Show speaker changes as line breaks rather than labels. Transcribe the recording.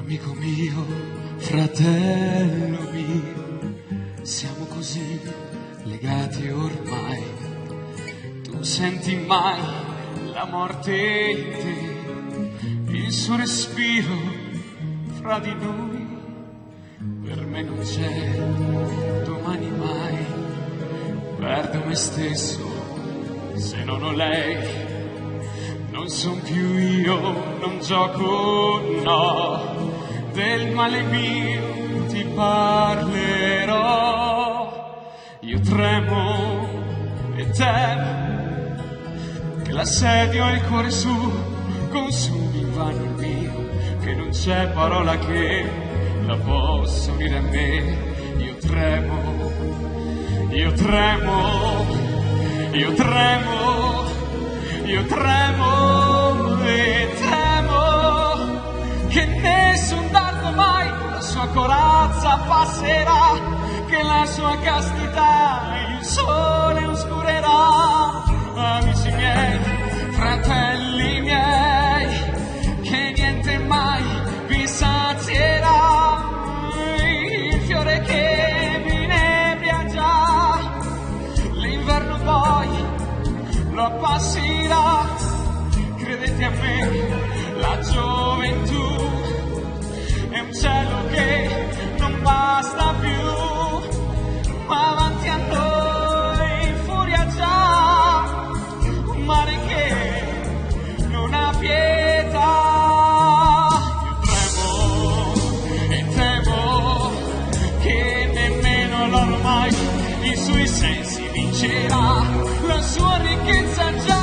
Amico mio, fratello mio, siamo così legati ormai. Tu senti mai la morte in te, il suo respiro fra di noi. Per me non c'è domani mai, perdo me stesso se non ho lei. Non son più io, non gioco, no, del male mio ti parlerò. Io tremo e temo che l'assedio e il cuore su consumi invano il mio, che non c'è parola che la possa unire a me. Io tremo, io tremo, io tremo, io tremo e temo che nessun dardo mai la sua corazza passerà, che la sua castità il sole oscurerà. Amici miei, fratelli miei, che niente mai vi sazierà, il fiore che vi inebria già, l'inverno poi lo appasserà. Credete a me, la gioventù è un cielo che non basta più, ma avanti a noi furia già, un mare che non ha pietà. Io tremo e temo che nemmeno l'ormai i suoi sensi vincerà, la sua ricchezza già